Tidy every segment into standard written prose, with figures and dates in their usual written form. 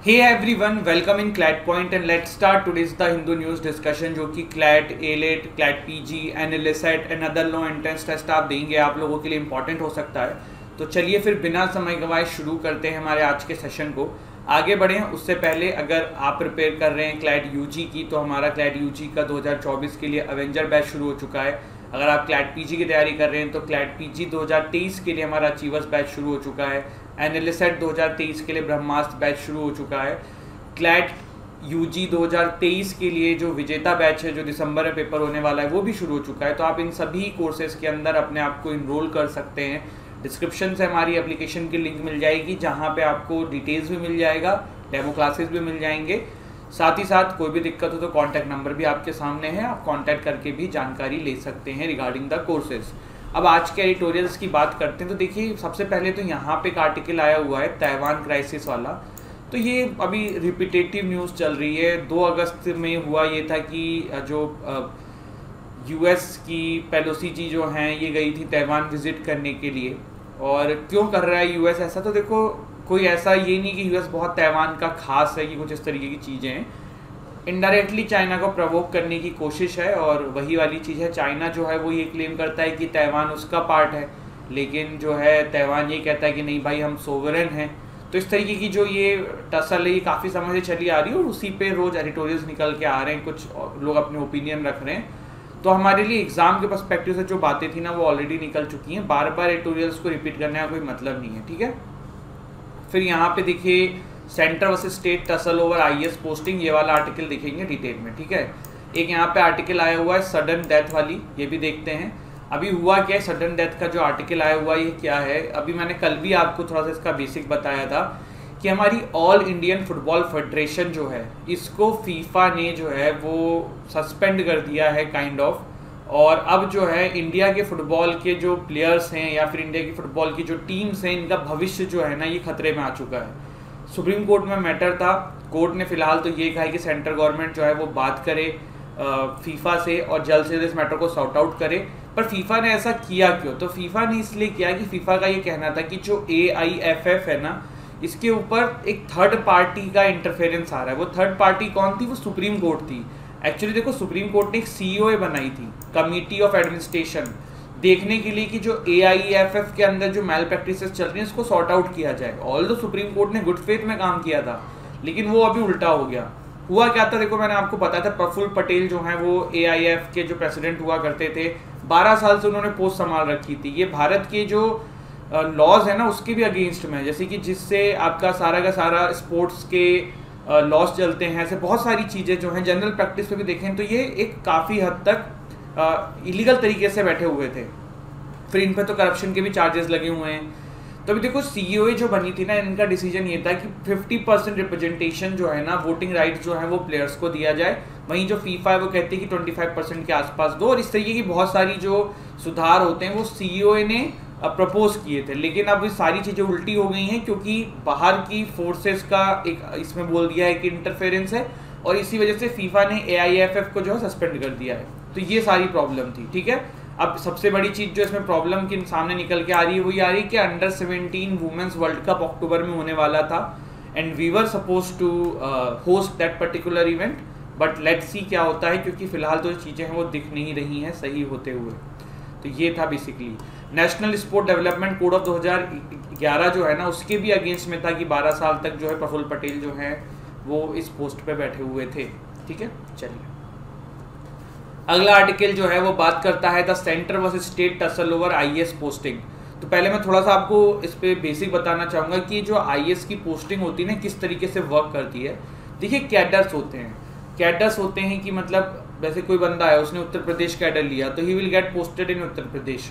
Hey everyone, welcome in CLAT point and let's start today's the Hindu news discussion जो कि CLAT, AILET, CLAT PG, NLSAT and other law entrance test आप देंगे, आप लोगों के लिए इंपॉर्टेंट हो सकता है। तो चलिए फिर बिना समय गंवाए शुरू करते हैं हमारे आज के सेशन को। आगे बढ़ें उससे पहले अगर आप प्रिपेयर कर रहे हैं क्लैट यूजी की, तो हमारा क्लैट यूजी का 2024 के लिए अवेंजर बैच शुरू हो चुका है। अगर आप क्लैट पीजी की तैयारी कर रहे हैं तो क्लैट पीजी 2023 के लिए हमारा अचीवर्स बैच शुरू हो चुका है। एनएलएसएट 2023 के लिए ब्रह्मास्त्र बैच शुरू हो चुका है। क्लैट यूजी 2023 के लिए जो विजेता बैच है, जो दिसंबर में पेपर होने वाला है, वो भी शुरू हो चुका है। तो आप इन सभी कोर्सेज के अंदर अपने आप को इनरोल कर सकते हैं। डिस्क्रिप्शन से हमारी एप्लीकेशन की लिंक मिल जाएगी, जहाँ पे आपको डिटेल्स भी मिल जाएगा, डेमो क्लासेस भी मिल जाएंगे। साथ ही साथ कोई भी दिक्कत हो तो कॉन्टैक्ट नंबर भी आपके सामने है, आप कॉन्टैक्ट करके भी जानकारी ले सकते हैं रिगार्डिंग द कोर्सेज। अब आज के एडिटोरियल्स की बात करते हैं तो देखिए, सबसे पहले तो यहाँ पे एक आर्टिकल आया हुआ है ताइवान क्राइसिस वाला। तो ये अभी रिपीटेटिव न्यूज़ चल रही है। 2 अगस्त में हुआ ये था कि जो यूएस की पेलोसी जी जो हैं, ये गई थी ताइवान विजिट करने के लिए। और क्यों कर रहा है यूएस ऐसा? तो देखो, कोई ऐसा ये नहीं कि यूएस बहुत ताइवान का खास है कि कुछ इस तरीके की चीज़ें हैं। इनडायरेक्टली चाइना को प्रवोक करने की कोशिश है, और वही वाली चीज़ है। चाइना जो है वो ये क्लेम करता है कि ताइवान उसका पार्ट है, लेकिन जो है ताइवान ये कहता है कि नहीं भाई, हम सोवरेन हैं। तो इस तरीके की जो ये टसल है, ये काफ़ी समय से चली आ रही है, और उसी पे रोज़ एडिटोरियल्स निकल के आ रहे हैं, कुछ लोग अपने ओपिनियन रख रहे हैं। तो हमारे लिए एग्जाम के पर्सपेक्टिव से जो बातें थी ना, वो ऑलरेडी निकल चुकी हैं। बार बार एडिटोरियल्स को रिपीट करने का कोई मतलब नहीं है, ठीक है। फिर यहाँ पे देखिए, centre versus state tussle over IAS posting, ये वाला आर्टिकल देखेंगे डिटेल में, ठीक है। एक यहाँ पे आर्टिकल आया हुआ है सडन डेथ वाली, ये भी देखते हैं अभी हुआ क्या है। सडन डेथ का जो आर्टिकल आया हुआ है, ये क्या है? अभी मैंने कल भी आपको थोड़ा सा इसका बेसिक बताया था कि हमारी ऑल इंडियन फुटबॉल फेडरेशन जो है, इसको फीफा ने जो है वो सस्पेंड कर दिया है काइंड ऑफ। और अब जो है इंडिया के फुटबॉल के जो प्लेयर्स हैं, या फिर इंडिया की फुटबॉल की जो टीम्स हैं, इनका भविष्य जो है ना, ये खतरे में आ चुका है। सुप्रीम कोर्ट में मैटर था, कोर्ट ने फिलहाल तो ये कहा है कि सेंट्रल गवर्नमेंट जो है वो बात करे फीफा से, और जल्द से जल्द इस मैटर को सॉर्ट आउट करे। पर फीफा ने ऐसा किया क्यों? तो फीफा ने इसलिए किया कि फीफा का ये कहना था कि जो AIFF है ना, इसके ऊपर एक थर्ड पार्टी का इंटरफेरेंस आ रहा है। वो थर्ड पार्टी कौन थी? वो सुप्रीम कोर्ट थी। एक्चुअली देखो, सुप्रीम कोर्ट ने एक COA बनाई थी, कमिटी ऑफ एडमिनिस्ट्रेशन, देखने के लिए कि जो AIFF के अंदर जो मैल प्रैक्टिसेस चल रही हैं, इसको सॉर्ट आउट किया जाए। ऑल्दो सुप्रीम कोर्ट ने गुड फेथ में काम किया था, लेकिन वो अभी उल्टा हो गया। हुआ क्या था? देखो, मैंने आपको बताया था, प्रफुल्ल पटेल जो हैं वो AIF के जो प्रेसिडेंट हुआ करते थे। 12 साल से उन्होंने पोस्ट संभाल रखी थी। ये भारत के जो लॉज है ना, उसके भी अगेंस्ट में, जैसे कि जिससे आपका सारा का सारा स्पोर्ट्स के लॉज चलते हैं। ऐसे बहुत सारी चीज़ें जो हैं जनरल प्रैक्टिस पे भी देखें तो ये एक काफ़ी हद तक इलीगल तरीके से बैठे हुए थे। फिर इन पर तो करप्शन के भी चार्जेस लगे हुए हैं। तो अभी देखो, COA जो बनी थी ना, इनका डिसीजन ये था कि 50% रिप्रेजेंटेशन जो है ना, वोटिंग राइट्स जो है वो प्लेयर्स को दिया जाए। वहीं जो फीफा है वो कहती है कि 25% के आसपास दो। और इस तरीके की बहुत सारी जो सुधार होते हैं वो COA ने प्रपोज किए थे। लेकिन अब ये सारी चीज़ें उल्टी हो गई हैं, क्योंकि बाहर की फोर्सेस का एक इसमें बोल दिया है कि इंटरफेरेंस है, और इसी वजह से फीफा ने AIFF को जो है सस्पेंड कर दिया है। तो ये सारी प्रॉब्लम थी, ठीक है। अब सबसे बड़ी चीज़ जो इसमें प्रॉब्लम के सामने निकल के आ रही है, वो ये आ रही है कि अंडर 17 वुमेन्स वर्ल्ड कप अक्टूबर में होने वाला था, and we were suppose to host that particular event. But let's see क्या होता है, क्योंकि फिलहाल तो चीज़ें हैं वो दिख नहीं रही हैं सही होते हुए। तो ये था basically. National sport development code of 2011 जो है ना, उसके भी अगेंस्ट में था कि 12 साल तक जो है प्रफुल्ल पटेल जो है वो इस पोस्ट पे बैठे हुए थे, ठीक है। चलिए, अगला आर्टिकल जो है वो बात करता है the centre versus state tussle over IAS posting. तो पहले मैं थोड़ा सा आपको इस पे बेसिक बताना चाहूँगा कि जो IAS की पोस्टिंग होती है ना, किस तरीके से वर्क करती है। देखिए, कैडर्स होते हैं। कैडर्स होते हैं कि मतलब वैसे कोई बंदा है, उसने उत्तर प्रदेश कैडर लिया, तो he will get posted in Uttar Pradesh.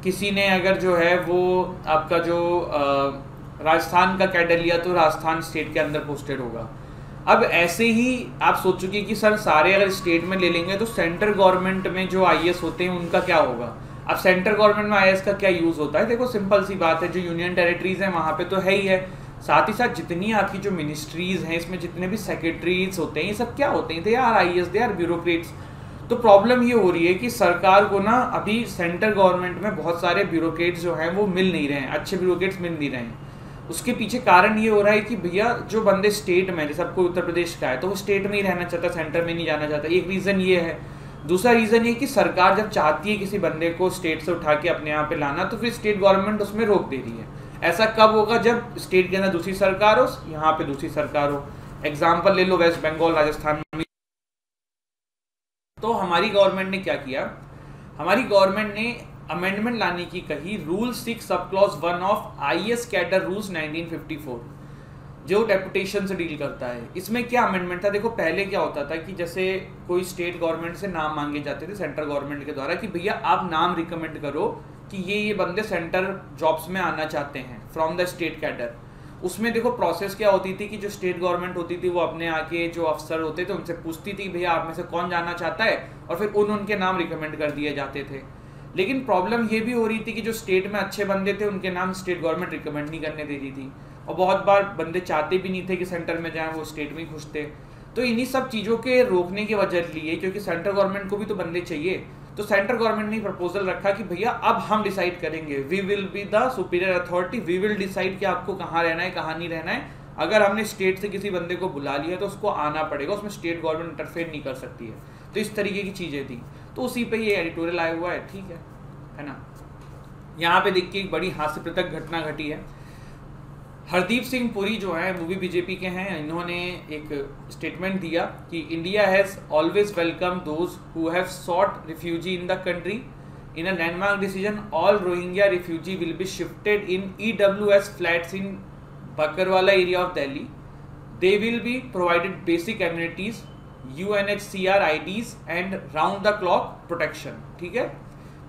किसी ने अगर जो है वो आपका जो राजस्थान का कैडर लिया, तो राजस्थान स्टेट के अंदर पोस्टेड होगा। अब ऐसे ही आप सोचोगे कि सर सारे अगर स्टेट में ले लेंगे तो सेंट्रल गवर्नमेंट में जो IAS होते हैं उनका क्या होगा? अब सेंट्रल गवर्नमेंट में IAS का क्या यूज़ होता है? देखो, सिंपल सी बात है, जो यूनियन टेरिटरीज हैं वहाँ पे तो है ही है। साथ ही साथ जितनी आपकी जो मिनिस्ट्रीज हैं, इसमें जितने भी सेक्रेटरीज होते हैं, ये सब क्या होते हैं? They are IAS, they are bureaucrats. तो प्रॉब्लम ये हो रही है कि सरकार को ना अभी सेंट्रल गवर्नमेंट में बहुत सारे ब्यूरोक्रेट्स जो हैं वो मिल नहीं रहे हैं, अच्छे ब्यूरोक्रेट्स मिल नहीं रहे हैं। उसके पीछे कारण ये हो रहा है कि भैया जो बंदे स्टेट में, जैसे आपको उत्तर प्रदेश का है तो वो स्टेट में ही रहना चाहता, सेंटर में नहीं जाना चाहता, एक रीज़न ये है। दूसरा रीज़न ये कि सरकार जब चाहती है किसी बंदे को स्टेट से उठा के अपने यहाँ पे लाना, तो फिर स्टेट गवर्नमेंट उसमें रोक दे रही है। ऐसा कब होगा? जब स्टेट के अंदर दूसरी सरकार हो, यहाँ पे दूसरी सरकार हो। एग्जाम्पल ले लो वेस्ट बंगाल, राजस्थान में। तो हमारी गवर्नमेंट ने क्या किया, हमारी गवर्नमेंट ने अमेंडमेंट लाने की कही rule 6 sub clause 1 of IAS cadre rules 1954, जो डेपुटेशन से डील करता है। इसमें क्या अमेंडमेंट था? देखो पहले क्या होता था कि जैसे कोई स्टेट गवर्नमेंट से नाम मांगे जाते थे सेंट्रल गवर्नमेंट के द्वारा कि भैया आप नाम रिकमेंड करो कि ये बंदे सेंटर जॉब्स में आना चाहते हैं फ्रॉम द स्टेट कैडर। उसमें देखो प्रोसेस क्या होती थी कि जो स्टेट गवर्नमेंट होती थी वो अपने आके जो अफसर होते थे उनसे पूछती थी भैया आप में से कौन जाना चाहता है, और फिर उनके नाम रिकमेंड कर दिए जाते थे। लेकिन प्रॉब्लम ये भी हो रही थी कि जो स्टेट में अच्छे बंदे थे उनके नाम स्टेट गवर्नमेंट रिकमेंड नहीं करने दे रही थी, और बहुत बार बंदे चाहते भी नहीं थे कि सेंटर में जाएं, वो स्टेट में ही खुश थे। तो इन्हीं सब चीज़ों के रोकने के वजह लिए, क्योंकि सेंट्रल गवर्नमेंट को भी तो बंदे चाहिए, तो सेंट्रल गवर्नमेंट ने प्रपोजल रखा कि भैया अब हम डिसाइड करेंगे, we will be the superior authority, we will decide कि आपको कहाँ रहना है कहाँ नहीं रहना है। अगर हमने स्टेट से किसी बंदे को बुला लिया तो उसको आना पड़ेगा, उसमें स्टेट गवर्नमेंट इंटरफेयर नहीं कर सकती है। तो इस तरीके की चीज़ें थी, तो उसी पे ये एडिटोरियल आया हुआ है, ठीक है ना। यहाँ पे देखिए एक बड़ी हास्यप्रद घटना घटी है। हरदीप सिंह पुरी जो है वो भी बीजेपी के हैं, इन्होंने एक स्टेटमेंट दिया कि India has always welcome those who have short refugee in the country. In a landmark decision all Rohingya refugee will be shifted in EWS flats in Bakarwala area of Delhi. They will be provided basic amenities, UNHCR IDs and round the clock protection. ठीक है,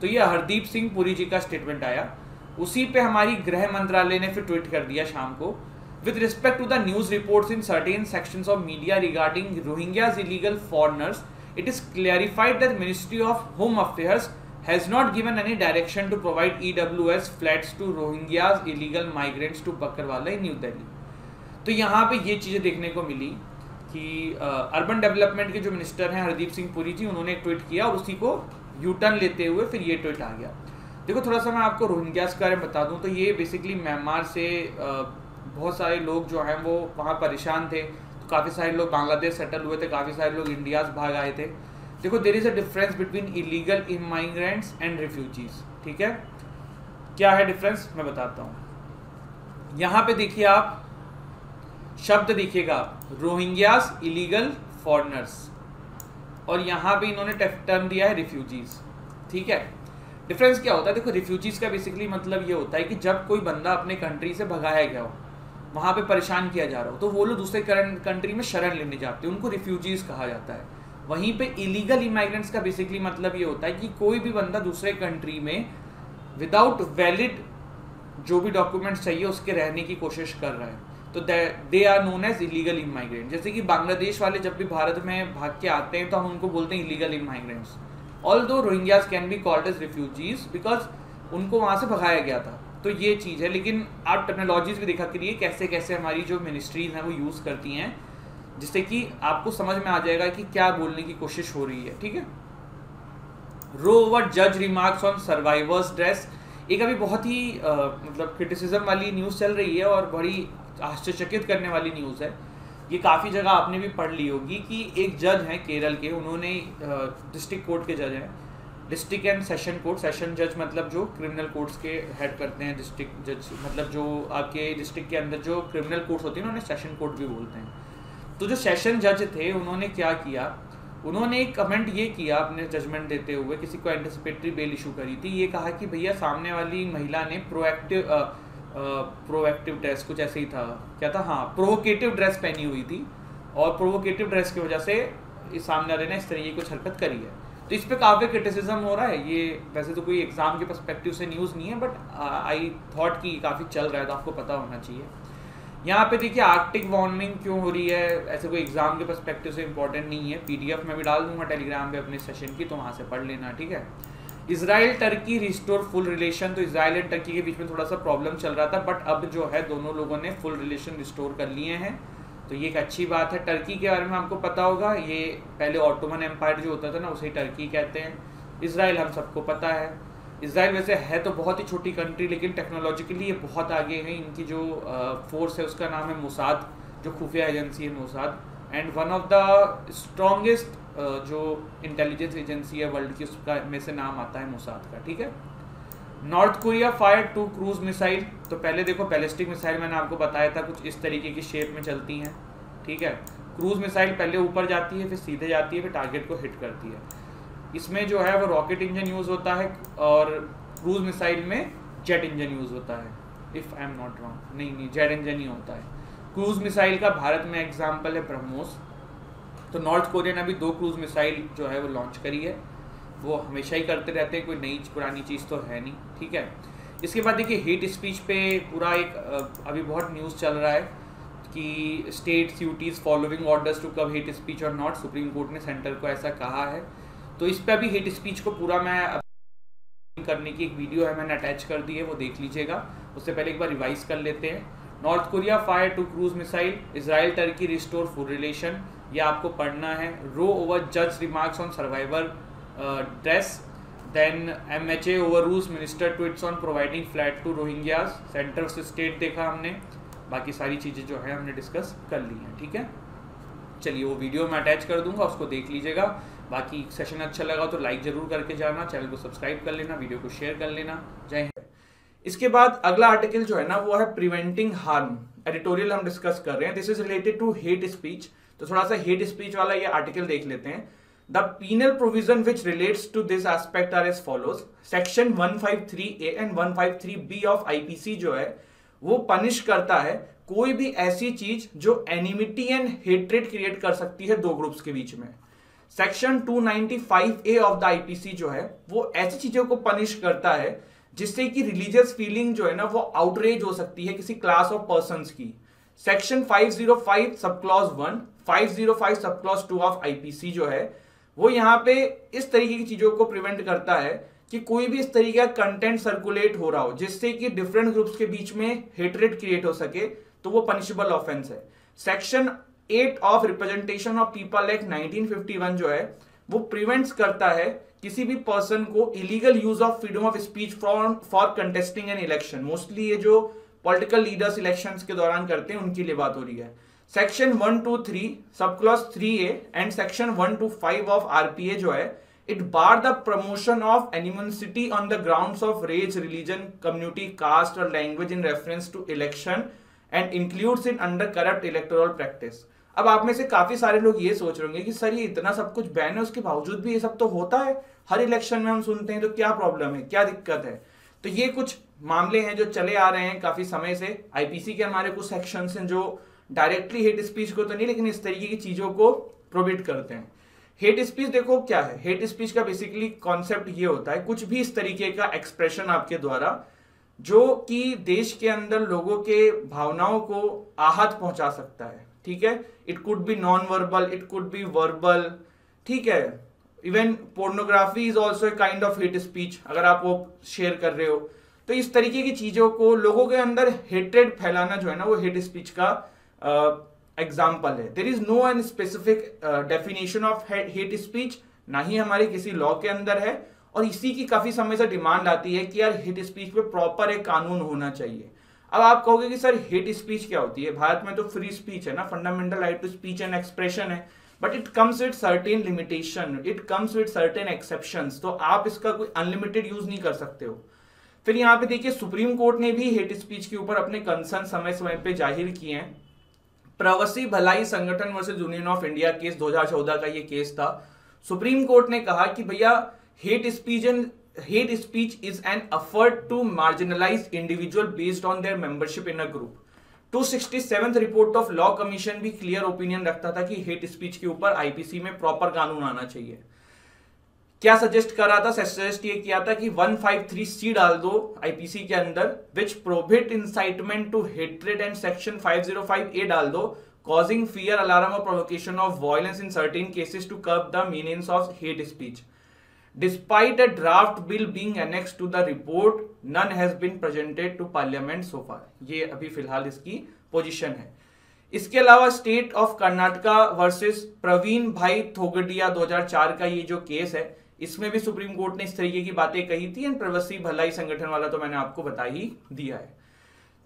तो ये हरदीप सिंह पुरी जी का statement आया। उसी पे हमारी गृह मंत्रालय ने फिर ट्वीट कर दिया शाम को, with respect to the news reports in certain sections of media regarding Rohingyas illegal foreigners, it is clarified that ministry of home affairs has not given any direction to provide EWS flats to Rohingyas illegal migrants to Bakkarwala in New Delhi. तो यहाँ पे ये चीज़ें देखने को मिली कि urban development के जो मिनिस्टर हैं हरदीप सिंह पुरी जी, उन्होंने एक ट्वीट किया और उसी को यूटर्न लेते हुए फिर ये ट्वीट आ गया। देखो थोड़ा सा मैं आपको रोहिंग्यास के बारे में बता दूं तो ये बेसिकली म्यांमार से बहुत सारे लोग जो हैं वो वहाँ परेशान थे, तो काफ़ी सारे लोग बांग्लादेश सेटल हुए थे, काफ़ी सारे लोग इंडिया भाग आए थे। देखो there is a difference between illegal immigrants and refugees. ठीक है, क्या है डिफरेंस मैं बताता हूँ। यहाँ पे देखिए आप शब्द देखिएगा, रोहिंग्यास इलीगल फॉरेनर्स, और यहाँ पे इन्होंने टर्म दिया है रिफ्यूजीज। ठीक है, डिफरेंस क्या होता है? देखो रिफ्यूजीज का बेसिकली मतलब ये होता है कि जब कोई बंदा अपने कंट्री से भगाया गया हो, वहाँ पे परेशान किया जा रहा हो, तो वो लोग दूसरे कंट्री में शरण लेने जाते हैं, उनको रिफ्यूजीज कहा जाता है। वहीं पे इलीगल इमाइग्रेंट्स का बेसिकली मतलब ये होता है कि कोई भी बंदा दूसरे कंट्री में विदाउट वैलिड जो भी डॉक्यूमेंट्स चाहिए उसके रहने की कोशिश कर रहा है, तो they are known as illegal immigrant. जैसे कि बांग्लादेश वाले जब भी भारत में भाग के आते हैं तो हम उनको बोलते हैं illegal immigrants. Although Rohingyas can be called as refugees because उनको वहाँ से भगाया गया था। तो ये चीज़ है, लेकिन आप टेक्नोलॉजीज भी दिखा करिए कैसे कैसे हमारी जो मिनिस्ट्रीज हैं वो यूज़ करती हैं, जिससे कि आपको समझ में आ जाएगा कि क्या बोलने की कोशिश हो रही है। ठीक है, रो ओवर जज रिमार्क्स ऑन सर्वाइवर्स ड्रेस, एक अभी बहुत ही मतलब क्रिटिसिज्म वाली न्यूज़ चल रही है और बड़ी आश्चर्यचकित करने वाली न्यूज़ है। ये काफ़ी जगह आपने भी पढ़ ली होगी कि एक जज हैं केरल के, उन्होंने डिस्ट्रिक्ट कोर्ट के जज हैं, district and session court, session जज मतलब जो क्रिमिनल कोर्ट्स के हेड करते हैं, डिस्ट्रिक्ट जज मतलब जो आपके डिस्ट्रिक्ट के अंदर जो क्रिमिनल कोर्ट्स होती हैं उन्हें सेशन कोर्ट भी बोलते हैं। तो जो सेशन जज थे उन्होंने क्या किया, उन्होंने एक कमेंट ये किया अपने जजमेंट देते हुए, किसी को एंटिसिपेटरी बेल इशू करी थी, ये कहा कि भैया सामने वाली महिला ने प्रोएक्टिव ड्रेस कुछ ऐसे ही था, क्या था, हाँ प्रोवोकेटिव ड्रेस पहनी हुई थी, और प्रोवोकेटिव ड्रेस की वजह से इस सामने वाले ने इस तरीके की कुछ हरकत करी है। तो इस पर काफ़ी क्रिटिसिज्म हो रहा है। ये वैसे तो कोई एग्जाम के पर्सपेक्टिव से न्यूज़ नहीं है, बट आई थॉट कि काफ़ी चल रहा है तो आपको पता होना चाहिए। यहाँ पे देखिए आर्कटिक वार्मिंग क्यों हो रही है, ऐसे कोई एग्जाम के पर्सपेक्टिव से इंपॉर्टेंट नहीं है। PDF में भी डाल दूंगा टेलीग्राम पे अपने सेशन की, तो वहाँ से पढ़ लेना। ठीक है, Israel Turkey restore full relation, तो इजराइल एंड टर्की के बीच में थोड़ा सा प्रॉब्लम चल रहा था, बट अब जो है दोनों लोगों ने फुल रिलेशन रिस्टोर कर लिए हैं, तो ये एक अच्छी बात है। टर्की के बारे में आपको पता होगा, ये पहले ऑटोमन एम्पायर जो होता था ना उसे टर्की कहते हैं। इजराइल हम सबको पता है। इसराइल वैसे है तो बहुत ही छोटी कंट्री, लेकिन टेक्नोलॉजिकली ये बहुत आगे है। इनकी जो फोर्स है उसका नाम है मोसाद, जो खुफिया एजेंसी है Mossad, and one of the strongest जो इंटेलिजेंस एजेंसी है वर्ल्ड की, उसका में से नाम आता है मोसाद का, ठीक है। North Korea fire 2 cruise missile. तो पहले देखो बैलिस्टिक मिसाइल मैंने आपको बताया था कुछ इस तरीके की शेप में चलती हैं, ठीक है। क्रूज मिसाइल पहले ऊपर जाती है, फिर सीधे जाती है, फिर टारगेट को हिट करती है। इसमें जो है वो रॉकेट इंजन यूज़ होता है, और क्रूज मिसाइल में जेट इंजन यूज़ होता है, if I am not wrong. नहीं, जेट इंजन ही होता है। क्रूज मिसाइल का भारत में एग्जाम्पल है ब्रह्मोस। तो नॉर्थ कोरिया ने अभी 2 क्रूज मिसाइल जो है वो लॉन्च करी है। वो हमेशा ही करते रहते हैं, कोई नई पुरानी चीज़ तो है नहीं, ठीक है। इसके बाद देखिए हेट स्पीच पे पूरा एक अभी बहुत न्यूज़ चल रहा है कि states UTs following orders to कव हेट स्पीच और नॉट। सुप्रीम कोर्ट ने सेंटर को ऐसा कहा है। तो इस पर अभी हेट स्पीच को पूरा मैं करने की एक वीडियो है, मैंने अटैच कर दी है, वो देख लीजिएगा। उससे पहले एक बार रिवाइज कर लेते हैं। North Korea fire 2 cruise missile, Israel Turkey restore full relation, ये आपको पढ़ना है। रो ओवर जज remarks on survivor dress, then MHA overrules minister tweets on providing flat to Rohingyas. Centre से स्टेट देखा हमने, बाकी सारी चीज़ें जो है हमने डिस्कस कर ली हैं, ठीक है। चलिए वो वीडियो मैं अटैच कर दूंगा, उसको देख लीजिएगा। बाकी सेशन अच्छा लगा तो लाइक जरूर करके जाना, चैनल को सब्सक्राइब कर लेना, वीडियो को शेयर कर लेना। जय हिंद। इसके बाद अगला आर्टिकल जो है ना वो है प्रिवेंटिंग हार्म। एडिटोरियल हम डिस्कस कर रहे हैं, this is related to hate speech. तो थोड़ा सा हेट स्पीच वाला ये आर्टिकल देख लेते हैं। The penal provision which relates to this aspect are as follows. Section 153A and 153B of IPC जो है वो पनिश करता है कोई भी ऐसी चीज जो एनिमिटी एंड हेट्रेड क्रिएट कर सकती है दो ग्रुप्स के बीच में। Section 295A of the IPC जो है वो ऐसी चीजों को पनिश करता है जिससे कि रिलीजियस फीलिंग जो है ना वो आउटरेज हो सकती है किसी क्लास ऑफ पर्संस की। Section 505 sub clause 1, 505 sub clause 2 of IPC जो है वो यहाँ पे इस तरीके की चीजों को प्रिवेंट करता है कि कोई भी इस तरीके का कंटेंट सर्कुलेट हो रहा हो जिससे कि डिफरेंट ग्रुप्स के बीच में हेट्रेड क्रिएट हो सके, तो वो पनिशेबल ऑफेंस है। Section 8 of representation of people act 1951 जो है वो प्रिवेंट्स करता है किसी भी पर्सन को illegal use of freedom of speech for contesting an election. Mostly ये जो पॉलिटिकल लीडर्स इलेक्शंस के दौरान करते हैं उनके लिए बात हो रही है। सेक्शन 123 सब clause 3A and section 125 of RPA जो है it bar the promotion of animosity on the grounds of race, religion, community, caste or language in reference to election and includes in under corrupt electoral practice. अब आप में से काफी सारे लोग ये सोच रहे होंगे कि सर ये इतना सब कुछ बैन है उसके बावजूद भी ये सब तो होता है, हर इलेक्शन में हम सुनते हैं, तो क्या प्रॉब्लम है, क्या दिक्कत है। तो ये कुछ मामले हैं जो चले आ रहे हैं काफी समय से। आईपीसी के हमारे कुछ सेक्शंस हैं जो डायरेक्टली हेट स्पीच को तो नहीं लेकिन इस तरीके की चीजों को प्रोहिबिट करते हैं। हेट स्पीच देखो क्या है, हेट स्पीच का बेसिकली कॉन्सेप्ट ये होता है कुछ भी इस तरीके का एक्सप्रेशन आपके द्वारा जो कि देश के अंदर लोगों के भावनाओं को आहत पहुंचा सकता है, ठीक है। It could be non verbal, it could be verbal, ठीक है। Even pornography is also a kind of hate speech, अगर आप वो शेयर कर रहे हो तो इस तरीके की चीजों को लोगों के अंदर हेट्रेड फैलाना जो है ना वो हेट स्पीच का एग्जाम्पल है। There is no an specific definition of hate speech, ना ही हमारे किसी लॉ के अंदर है, और इसी की काफी समय से डिमांड आती है कि यार हेट स्पीच पे प्रॉपर एक कानून होना चाहिए। अब आप कहोगे कि सर हेट स्पीच क्या होती है, भारत में तो फ्री स्पीच है ना, fundamental right to speech and expression है, but it comes with certain limitation, it comes with certain exceptions. तो आप इसका कोई अनलिमिटेड यूज नहीं कर सकते हो। फिर यहाँ पे देखिए सुप्रीम कोर्ट ने भी हेट स्पीच के ऊपर अपने कंसर्न समय समय पे जाहिर किए हैं। प्रवासी भलाई संगठन versus Union of India case 2014 का ये केस था। सुप्रीम कोर्ट ने कहा कि भैया hate speech is an effort to marginalise individual based on their membership in a group. 267th report of law commission भी क्लियर ओपिनियन रखता था कि हेट स्पीच के ऊपर आईपीसी में प्रॉपर कानून आना चाहिए। क्या सजेस्ट कर रहा था, सजेस्ट ये किया था कि 153C डाल दो आईपीसी के अंदर which prohibit incitement to hatred and section 505A डाल दो कॉजिंग फियर, अलार्म और provocation of violence in certain cases to curb the meanings of hate speech. Despite a draft bill being annexed to the report, none has been presented to parliament so far. ये अभी फिलहाल इसकी position है। इसके अलावा state of Karnataka versus Pravin bhai Togadia 2004 का ये जो केस है, इसमें भी सुप्रीम कोर्ट ने इस तरीके की बातें कही थी, एंड प्रवासी भलाई संगठन वाला तो मैंने आपको बता ही दिया है।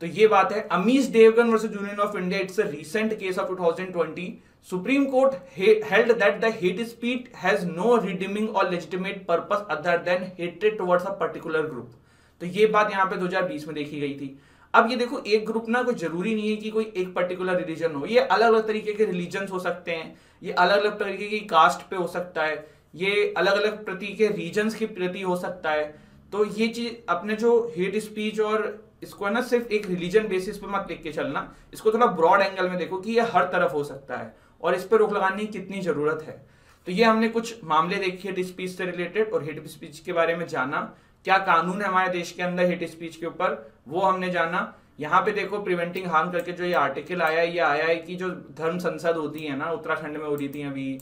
तो ये बात है। Amish Devgan versus Union of India, it's a recent case of 2020। Supreme Court held that the hate speech has no redeeming or legitimate purpose other than hatred towards a particular group. तो ये बात यहाँ पे 2020 में देखी गई थी। अब ये देखो, एक ग्रुप ना कोई जरूरी नहीं है कि कोई एक पर्टिकुलर रिलीजन हो, ये अलग अलग तरीके के रिलीजन हो सकते हैं, ये अलग अलग तरीके की कास्ट पे हो सकता है, ये अलग अलग प्रति के रीजन्स के प्रति हो सकता है। तो ये चीज अपने जो हेट स्पीच और इसको है ना सिर्फ एक रिलीजन बेसिस पे मत देख के चलना, इसको थोड़ा ब्रॉड एंगल में देखो कि ये हर तरफ हो सकता है और इस पर रोक लगाने की कितनी जरूरत है। तो ये हमने कुछ मामले देखे हेट स्पीच से रिलेटेड और हेट स्पीच के बारे में जाना, क्या कानून है हमारे देश के अंदर हेट स्पीच के ऊपर, वो हमने जाना। यहाँ पे देखो प्रिवेंटिंग हार्म करके जो ये आर्टिकल आया है, ये आया है कि जो धर्म संसद होती है ना, उत्तराखंड में हो रही थी अभी,